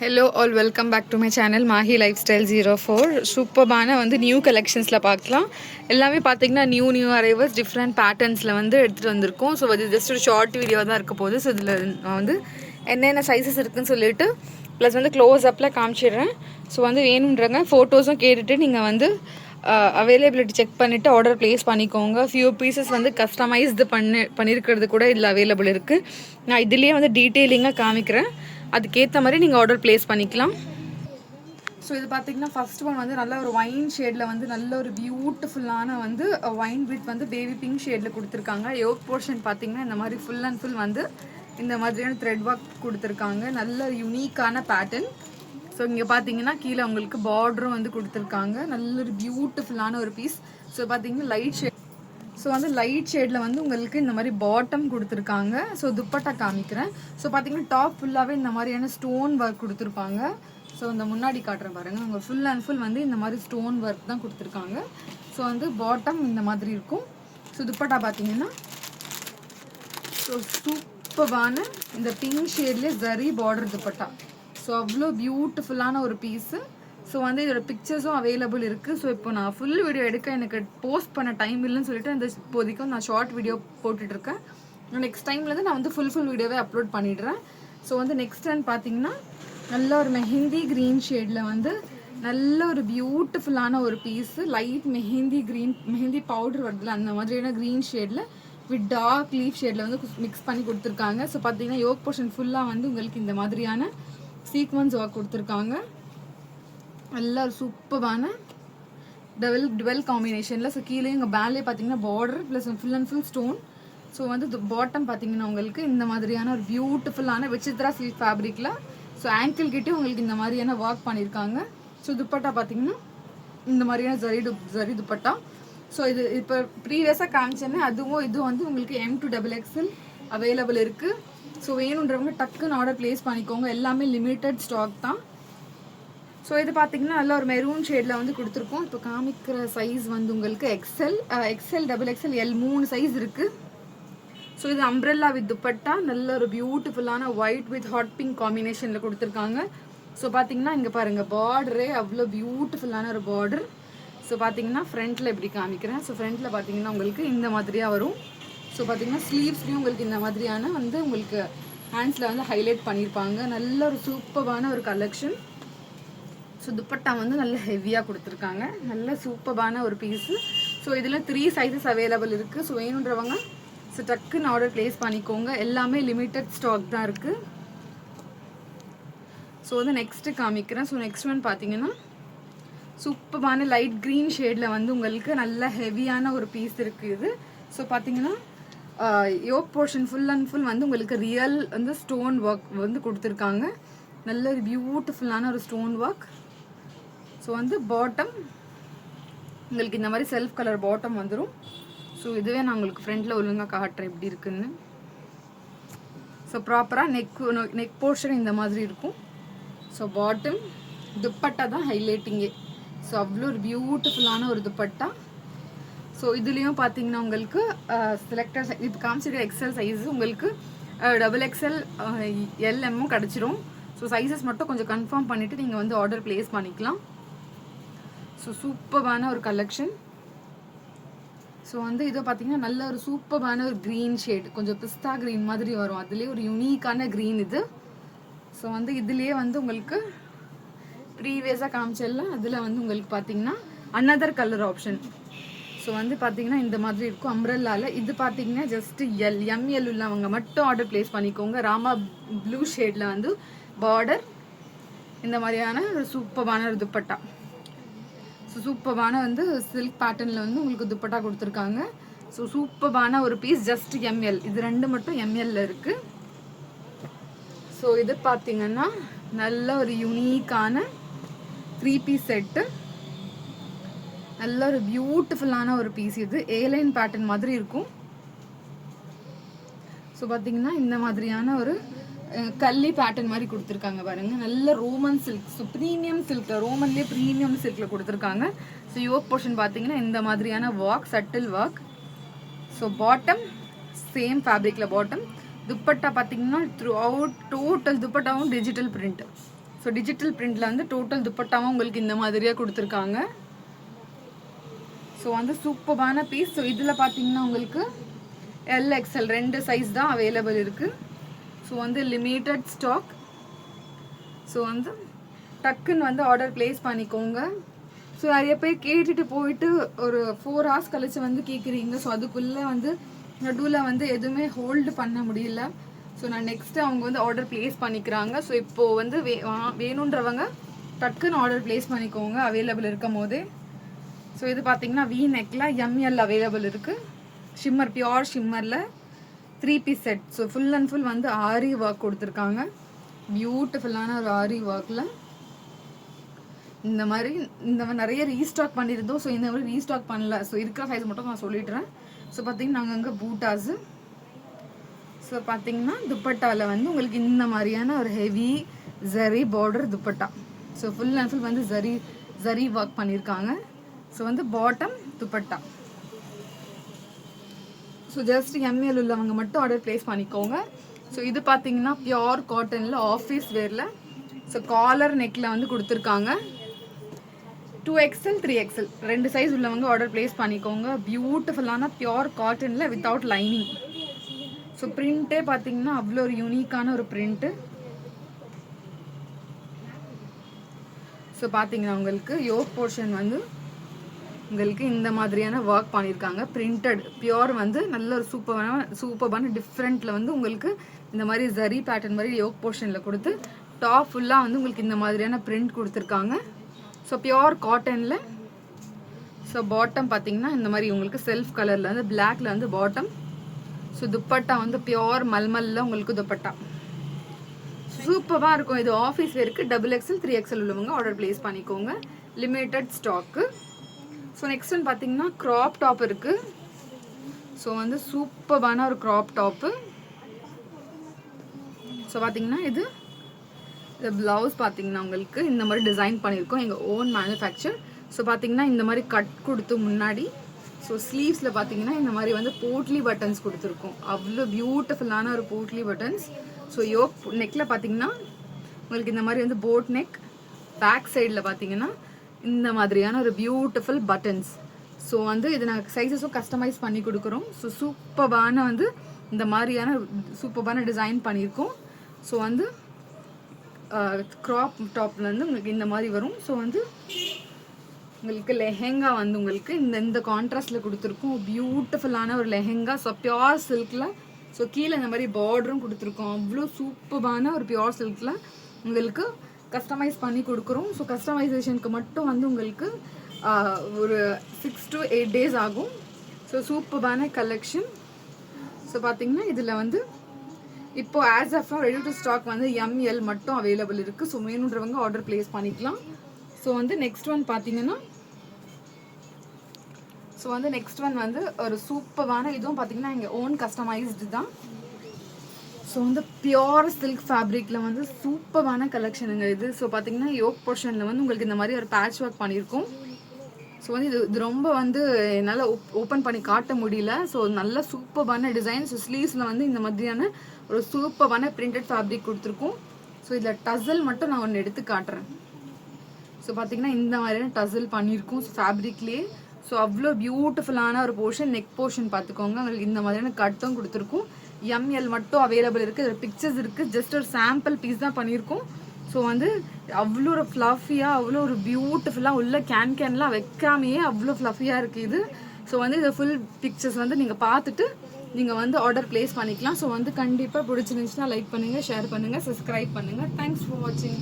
Hello all welcome back to my channel Mahi life style 04. சூப்பர்பான new கலெக்ஷன்ஸில் பார்க்கலாம். எல்லாமே பார்த்தீங்கன்னா நியூ அரைவல்ஸ் டிஃப்ரெண்ட் பேட்டர்ன்ஸில் எடுத்துகிட்டு வந்திருக்கோம். ஸோ அது ஜஸ்ட் ஒரு ஷார்ட் வீடியோ தான் இருக்க போகுது. ஸோ இதில் நான் என்னென்ன சைஸஸ் இருக்குதுன்னு சொல்லிட்டு ப்ளஸ் க்ளோஸ் அப்பில் காமிச்சிடுறேன். ஸோ வேணுன்றங்க ஃபோட்டோஸும் கேட்டுட்டு நீங்கள் அவைலபிலிட்டி செக் பண்ணிவிட்டு ஆர்டர் ப்ளேஸ் பண்ணிக்கோங்க. ஃபியூ பீசஸ் கஸ்டமைஸ்டு பண்ணியிருக்கிறது கூட இதில் அவைலபிள் இருக்குது. நான் இதுலேயே டீட்டெயிலிங்காக காமிக்கிறேன். அதுக்கேற்ற மாதிரி நீங்கள் ஆர்டர் ப்ளேஸ் பண்ணிக்கலாம். ஸோ இது பார்த்தீங்கன்னா ஃபர்ஸ்ட் ஒன் நல்ல ஒரு ஒயின் ஷேடில் நல்ல ஒரு பியூட்டிஃபுல்லான ஒயின் வித் பேபி பிங்க் ஷேடில் கொடுத்துருக்காங்க. யோக் போர்ஷன் பார்த்தீங்கன்னா இந்த மாதிரி ஃபுல் அண்ட் ஃபுல் இந்த மாதிரியான த்ரெட் ஒர்க் கொடுத்துருக்காங்க. நல்ல யூனிக்கான பேட்டர்ன். ஸோ இங்கே பார்த்தீங்கன்னா கீழே உங்களுக்கு பார்டரும் கொடுத்துருக்காங்க. நல்ல ஒரு பியூட்டிஃபுல்லான ஒரு பீஸ். ஸோ பார்த்தீங்கன்னா லைட் ஷேட். ஸோ லைட் ஷேடில் உங்களுக்கு இந்த மாதிரி பாட்டம் கொடுத்துருக்காங்க. ஸோ துப்பட்டா காமிக்கிறேன். ஸோ பார்த்தீங்கன்னா டாப் ஃபுல்லாகவே இந்த மாதிரியான ஸ்டோன் ஒர்க் கொடுத்துருப்பாங்க. ஸோ இந்த முன்னாடி காட்டுறேன் பாருங்கள். உங்கள் ஃபுல் அண்ட் ஃபுல் இந்த மாதிரி ஸ்டோன் ஒர்க் தான் கொடுத்துருக்காங்க. ஸோ பாட்டம் இந்த மாதிரி இருக்கும். ஸோ துப்பட்டா பார்த்தீங்கன்னா ஸோ சூப்பரான இந்த பிங்க் ஷேட்லேயே ஜரி பார்டர் துப்பட்டா. ஸோ அவ்வளோ பியூட்டிஃபுல்லான ஒரு பீஸு. ஸோ இதோட பிக்சர்ஸும் அவைலபிள் இருக்குது. ஸோ இப்போ நான் ஃபுல் வீடியோ எடுக்க எனக்கு போஸ்ட் பண்ண டைம் இல்லைன்னு சொல்லிட்டு இந்த இப்போதைக்கும் நான் ஷார்ட் வீடியோ போட்டுட்ருக்கேன். நெக்ஸ்ட் டைம்லேருந்து நான் ஃபுல் வீடியோவே அப்லோட் பண்ணிடுறேன். ஸோ நெக்ஸ்ட் டைம் பார்த்தீங்கன்னா நல்ல ஒரு மெஹந்தி க்ரீன் ஷேடில் நல்ல ஒரு பியூட்டிஃபுல்லான ஒரு பீஸு. லைட் மெஹந்தி பவுடர் வருதுல அந்த மாதிரியான க்ரீன் ஷேடில் வித் டார்க் லீஃப் ஷேடில் மிக்ஸ் பண்ணி கொடுத்துருக்காங்க. ஸோ பார்த்தீங்கன்னா யோக் போர்ஷன் ஃபுல்லாக உங்களுக்கு இந்த மாதிரியான சீக்வன்ஸ் ஒர்க் கொடுத்துருக்காங்க. நல்ல ஒரு சூப்பரான டுவெல் காம்பினேஷனில். ஸோ கீழே இங்கே பேலே பார்த்தீங்கன்னா border plus full and full stone. So bottom பார்த்தீங்கன்னா உங்களுக்கு இந்த மாதிரியான ஒரு பியூட்டிஃபுல்லான விசித்ரா சில்க் ஃபேப்ரிக்கில். ஸோ ஆங்கிள் கிட்டே உங்களுக்கு இந்த மாதிரியான ஒர்க் பண்ணியிருக்காங்க. ஸோ துப்பட்டா பார்த்தீங்கன்னா இந்த மாதிரியான ஜரி துப்பட்டா. ஸோ இது இப்போ ப்ரீவியஸாக காமிச்சேன்னா அதுவும் இதுவும் உங்களுக்கு M2XXL அவைலபிள் இருக்குது. ஸோ வேணுன்றவங்க டக்குன்னு ஆர்டர் ப்ளேஸ் பண்ணிக்கோங்க. எல்லாமே லிமிட்டட் ஸ்டாக் தான். ஸோ இது பார்த்தீங்கன்னா நல்ல ஒரு மெரூன் ஷேடில் கொடுத்துருக்கோம். இப்போ காமிக்கிற சைஸ் உங்களுக்கு XL XXL L 3 சைஸ் இருக்குது. ஸோ இது அம்ப்ரெல்லா வித் துப்பட்டா. நல்ல ஒரு பியூட்டிஃபுல்லான ஒயிட் வித் ஹாட் பிங்க் காம்பினேஷனில் கொடுத்துருக்காங்க. ஸோ பார்த்தீங்கன்னா இங்கே பாருங்கள் பார்டரே அவ்வளோ பியூட்டிஃபுல்லான ஒரு பார்டர். ஸோ பார்த்தீங்கன்னா ஃப்ரண்ட்டில் எப்படி காமிக்கிறேன். ஸோ ஃப்ரண்ட்டில் பார்த்தீங்கன்னா உங்களுக்கு இந்த மாதிரியாக வரும். ஸோ பார்த்தீங்கன்னா ஸ்லீவ்ஸ்லேயும் உங்களுக்கு இந்த மாதிரியான உங்களுக்கு ஹேண்ட்ஸில் ஹைலைட் பண்ணியிருப்பாங்க. நல்ல ஒரு சூப்பரான ஒரு கலெக்ஷன். ஸோ துப்பட்டா நல்ல ஹெவியாக கொடுத்துருக்காங்க. நல்ல சூப்பரான ஒரு பீஸு. ஸோ இதில் 3 சைஸஸ் அவைலபிள் இருக்குது. ஸோ வேணுன்றவங்க ஸோ டக்குன்னு ஆர்டர் ப்ளேஸ் பண்ணிக்கோங்க. எல்லாமே லிமிட்டட் ஸ்டாக் தான் இருக்குது. ஸோ நெக்ஸ்ட்டு காமிக்கிறேன். ஸோ நெக்ஸ்ட் ஒன் பார்த்தீங்கன்னா சூப்பரான லைட் க்ரீன் ஷேடில் உங்களுக்கு நல்ல ஹெவியான ஒரு பீஸ் இருக்குது. ஸோ பார்த்தீங்கன்னா yoke portion full and full உங்களுக்கு ரியல் ஸ்டோன் ஒர்க் கொடுத்துருக்காங்க. நல்ல ஒரு பியூட்டிஃபுல்லான ஒரு ஸ்டோன் ஒர்க். ஸோ பாட்டம் உங்களுக்கு இந்த மாதிரி செல்ஃப் கலர் பாட்டம் வந்துடும். ஸோ இதுவே நான் உங்களுக்கு ஃப்ரண்ட்டில் ஒழுங்காக காட்டுறேன் எப்படி இருக்குன்னு. ஸோ ப்ராப்பராக நெக் போர்ஷன் இந்த மாதிரி இருக்கும். ஸோ பாட்டம் துப்பட்டா தான் ஹைலைட்டிங்கே. ஸோ அவ்வளோ ஒரு பியூட்டிஃபுல்லான ஒரு துப்பட்டா. ஸோ இதுலேயும் பார்த்தீங்கன்னா உங்களுக்கு செலக்டட் இப்போ காமிச்சிருக்க எக்ஸல் சைஸு உங்களுக்கு XXL LMமும் கிடச்சிரும். ஸோ சைஸஸ் மட்டும் கொஞ்சம் கன்ஃபார்ம் பண்ணிவிட்டு நீங்கள் ஆர்டர் ப்ளேஸ் பண்ணிக்கலாம். ஸோ சூப்பரான ஒரு கலெக்ஷன். ஸோ இதை பார்த்தீங்கன்னா நல்ல ஒரு சூப்பரான ஒரு க்ரீன் ஷேட், கொஞ்சம் பிஸ்தா க்ரீன் மாதிரி வரும். அதுலேயே ஒரு யூனிக்கான க்ரீன் இது. ஸோ இதுலேயே உங்களுக்கு ப்ரீவியஸாக காமிச்சல அதில் உங்களுக்கு பார்த்தீங்கன்னா அனதர் கலர் ஆப்ஷன். ஸோ பார்த்தீங்கன்னா இந்த மாதிரி இருக்கும் அம்ப்ரெல்லாவில். இது பார்த்தீங்கன்னா ஜஸ்ட் ML உள்ளவங்க மட்டும் ஆர்டர் ப்ளேஸ் பண்ணிக்கோங்க. ராமா ப்ளூ ஷேடில் பார்டர் இந்த மாதிரியான ஒரு சூப்பரான ஒரு துப்பட்டா. ஸோ சூப்பரான சில்க் பேட்டர்னில் உங்களுக்கு துப்பட்டா கொடுத்துருக்காங்க. ஸோ சூப்பரான ஒரு பீஸ் ஜஸ்ட் ML. இது 2 மட்டும் MLல இருக்குது. ஸோ இது பார்த்தீங்கன்னா நல்ல ஒரு யூனிக்கான 3 பீஸ் செட்டு. நல்ல ஒரு பியூட்டிஃபுல்லான ஒரு பீஸ். இது ஏலைன் பேட்டர்ன் மாதிரி இருக்கும். ஸோ பார்த்தீங்கன்னா இந்த மாதிரியான ஒரு கல்லி பேட்டர்ன் மாதிரி கொடுத்துருக்காங்க பாருங்க. நல்ல Roman silk. So premium silk, ரோமன்லேயே ப்ரீமியம் சில்கில் கொடுத்துருக்காங்க. ஸோ யோக் போர்ஷன் பார்த்தீங்கன்னா இந்த மாதிரியான ஒர்க், சட்டில் ஒர்க். ஸோ பாட்டம் சேம் ஃபேப்ரிக்கில் பாட்டம். துப்பட்டா பார்த்தீங்கன்னா த்ரூ அவுட் டோட்டல் துப்பட்டாவும் டிஜிட்டல் பிரிண்ட். ஸோ டிஜிட்டல் பிரிண்டில் வந்து டோட்டல் துப்பட்டாவும் உங்களுக்கு இந்த மாதிரியாக கொடுத்துருக்காங்க. ஸோ வந்து சூப்பரான பீஸ். ஸோ இதில் பார்த்தீங்கன்னா உங்களுக்கு LXL 2 சைஸ் தான் அவைலபிள் இருக்குது. ஸோ வந்து லிமிட்டட் ஸ்டாக். ஸோ வந்து டக்குன்னு வந்து ஆர்டர் ப்ளேஸ் பண்ணிக்கோங்க. ஸோ நிறைய பேர் கேட்டுட்டு போயிட்டு ஒரு 4 hours கழிச்சு வந்து கேட்குறீங்க. ஸோ அதுக்குள்ளே வந்து நடுவில் வந்து எதுவுமே ஹோல்டு பண்ண முடியல. ஸோ நான் நெக்ஸ்ட்டு அவங்க வந்து ஆர்டர் ப்ளேஸ் பண்ணிக்கிறாங்க. ஸோ இப்போது வந்து வேணுன்றவங்க டக்குன்னு ஆர்டர் ப்ளேஸ் பண்ணிக்கோங்க அவைலபிள் இருக்கும் போதே. ஸோ இது பார்த்தீங்கன்னா V நெக்கில் ML அவைலபிள் இருக்குது. ஷிம்மர், பியோர் ஷிம்மரில் 3 piece set. So full and full வந்து ஆரி ஒர்க் கொடுத்துருக்காங்க. பியூட்டிஃபுல்லான ஒரு ஆரி ஒர்க்கில் இந்த மாதிரி நிறைய ரீஸ்டாக் பண்ணியிருந்தோம். ஸோ இந்த மாதிரி ரீஸ்டாக் பண்ணல. ஸோ இருக்கிற சைஸ் மட்டும் நான் சொல்லிடுறேன். ஸோ பார்த்தீங்கன்னா நாங்கள் அங்கே பூட்டாஸு. ஸோ பார்த்தீங்கன்னா துப்பட்டாவில் வந்து உங்களுக்கு இந்த மாதிரியான ஒரு heavy zari border dupatta. So full and full வந்து ஜரி ஒர்க் பண்ணியிருக்காங்க. ஸோ வந்து bottom dupatta. So just ML உள்ளவங்க மட்டும் ஆர்டர் ப்ளேஸ் பண்ணிக்கோங்க. ஸோ இது பார்த்தீங்கன்னா பியோர் காட்டனில் ஆஃபீஸ் வேரில். ஸோ காலர் நெக்கில் வந்து கொடுத்துருக்காங்க. 2XL 3XL 2 சைஸ் உள்ளவங்க ஆர்டர் ப்ளேஸ் பண்ணிக்கோங்க. பியூட்டிஃபுல்லான பியோர் காட்டனில் வித்தவுட் லைனிங். ஸோ பிரிண்ட்டே பார்த்தீங்கன்னா அவ்வளோ ஒரு யூனிக்கான ஒரு பிரிண்ட்டு. ஸோ பார்த்தீங்கன்னா உங்களுக்கு யோக் போர்ஷன் வந்து உங்களுக்கு இந்த மாதிரியான ஒர்க் பண்ணியிருக்காங்க. பிரிண்டட் பியோர் வந்து நல்ல ஒரு சூப்பரான டிஃப்ரெண்ட்டில் வந்து உங்களுக்கு இந்த மாதிரி ஜரி பேட்டர்ன் மாதிரி யோக் போர்ஷனில் கொடுத்து டாப் ஃபுல்லாக வந்து உங்களுக்கு இந்த மாதிரியான பிரிண்ட் கொடுத்துருக்காங்க. ஸோ பியோர் காட்டனில். ஸோ பாட்டம் பார்த்தீங்கன்னா இந்த மாதிரி உங்களுக்கு செல்ஃப் கலரில் வந்து பிளாக்ல வந்து பாட்டம். ஸோ துப்பட்டா வந்து பியோர் மல்மல்ல உங்களுக்கு துப்பட்டா சூப்பராக இருக்கும். இது ஆஃபீஸ் வேருக்கு XXL 3XL உள்ளவங்க ஆர்டர் ப்ளேஸ் பண்ணிக்கோங்க. Limited stock. So next one பார்த்தீங்கன்னா க்ராப் டாப் இருக்குது. ஸோ வந்து சூப்பரான ஒரு க்ராப் டாப்பு. ஸோ பார்த்தீங்கன்னா இது ப்ளவுஸ் பார்த்தீங்கன்னா உங்களுக்கு இந்த மாதிரி டிசைன் பண்ணியிருக்கோம், எங்கள் ஓன் மேனுஃபேக்சர். ஸோ பார்த்தீங்கன்னா இந்த மாதிரி கட் கொடுத்து முன்னாடி. ஸோ ஸ்லீவ்ஸில் பார்த்தீங்கன்னா இந்த மாதிரி வந்து போட்லி பட்டன்ஸ் கொடுத்துருக்கோம். அவ்வளோ பியூட்டிஃபுல்லான ஒரு போட்லி பட்டன்ஸ். ஸோ யோக் நெக்கில் பார்த்தீங்கன்னா உங்களுக்கு இந்த மாதிரி வந்து போட் நெக். பேக் சைடில் பார்த்தீங்கன்னா இந்த மாதிரியான ஒரு பியூட்டிஃபுல் பட்டன்ஸ். ஸோ வந்து இது நாங்கள் சைஸஸும் கஸ்டமைஸ் பண்ணி கொடுக்குறோம். ஸோ சூப்பரான வந்து இந்த மாதிரியான சூப்பரான டிசைன் பண்ணியிருக்கோம். ஸோ வந்து க்ராப் டாப்பில் வந்து உங்களுக்கு இந்த மாதிரி வரும். ஸோ வந்து உங்களுக்கு லெஹெங்கா வந்து உங்களுக்கு இந்த கான்ட்ராஸ்டில் கொடுத்துருக்கோம். பியூட்டிஃபுல்லான ஒரு லெஹெங்கா. ஸோ பியோர் சில்கில். ஸோ கீழே இந்த மாதிரி பார்டரும் கொடுத்துருக்கோம். அவ்வளோ சூப்பரான ஒரு பியோர் சில்கில் உங்களுக்கு கஸ்டமைஸ் பண்ணி கொடுக்குறோம். ஸோ கஸ்டமைசேஷனுக்கு மட்டும் வந்து உங்களுக்கு ஒரு 6 to 8 days ஆகும். ஸோ சூப்பரான கலெக்ஷன். ஸோ பார்த்தீங்கன்னா இதில் வந்து இப்போ as of ready to stock வந்து ML மட்டும் அவைலபிள் இருக்குது. ஸோ வேணுன்றவங்க ஆர்டர் ப்ளேஸ் பண்ணிக்கலாம். ஸோ வந்து நெக்ஸ்ட் ஒன் பார்த்தீங்கன்னா வந்து ஒரு சூப்பரான இதுவும் பார்த்தீங்கன்னா எங்கள் ஓன் கஸ்டமைஸ்டு தான். ஸோ வந்து பியோர் சில்க் ஃபேப்ரிக்கில் வந்து சூப்பரான கலெக்ஷனுங்க இது. ஸோ பார்த்தீங்கன்னா யோக் போர்ஷனில் வந்து உங்களுக்கு இந்த மாதிரி ஒரு பேட்ச் ஒர்க் பண்ணியிருக்கோம். ஸோ வந்து இது ரொம்ப வந்து என்னால் ஓப்பன் பண்ணி காட்ட முடியல. ஸோ நல்ல சூப்பரான டிசைன். ஸோ ஸ்லீவ்ஸில் வந்து இந்த மாதிரியான ஒரு சூப்பரான பிரிண்டட் ஃபேப்ரிக் கொடுத்துருக்கோம். ஸோ இதில் டசல் மட்டும் நான் ஒன்று எடுத்து காட்டுறேன். ஸோ பார்த்தீங்கன்னா இந்த மாதிரியான டசல் பண்ணியிருக்கோம். ஸோ ஃபேப்ரிக்லேயே. ஸோ அவ்வளோ பியூட்டிஃபுல்லான ஒரு போர்ஷன். நெக் போர்ஷன் பார்த்துக்கோங்க. உங்களுக்கு இந்த மாதிரியான கட்டும் கொடுத்துருக்கோம். ML மட்டும் அவைலபிள் இருக்குது. இதில் பிக்சர்ஸ் இருக்குது. ஜஸ்ட் ஒரு சாம்பிள் பீஸ் தான் பண்ணியிருக்கோம். ஸோ வந்து அவ்வளோ ஒரு ஃப்ளஃபியாக அவ்வளோ ஒரு பியூட்டிஃபுல்லாக உள்ள கேன்லாம் வைக்காமையே அவ்வளோ ஃப்ளஃபியாக இருக்குது இது. ஸோ வந்து இதை ஃபுல் பிக்சர்ஸ் வந்து நீங்கள் பார்த்துட்டு நீங்கள் வந்து ஆர்டர் ப்ளேஸ் பண்ணிக்கலாம். ஸோ வந்து கண்டிப்பாக பிடிச்சிருந்துச்சுன்னா லைக் பண்ணுங்கள், ஷேர் பண்ணுங்கள், சப்ஸ்கிரைப் பண்ணுங்கள். தேங்க்ஸ் ஃபார் வாட்சிங்.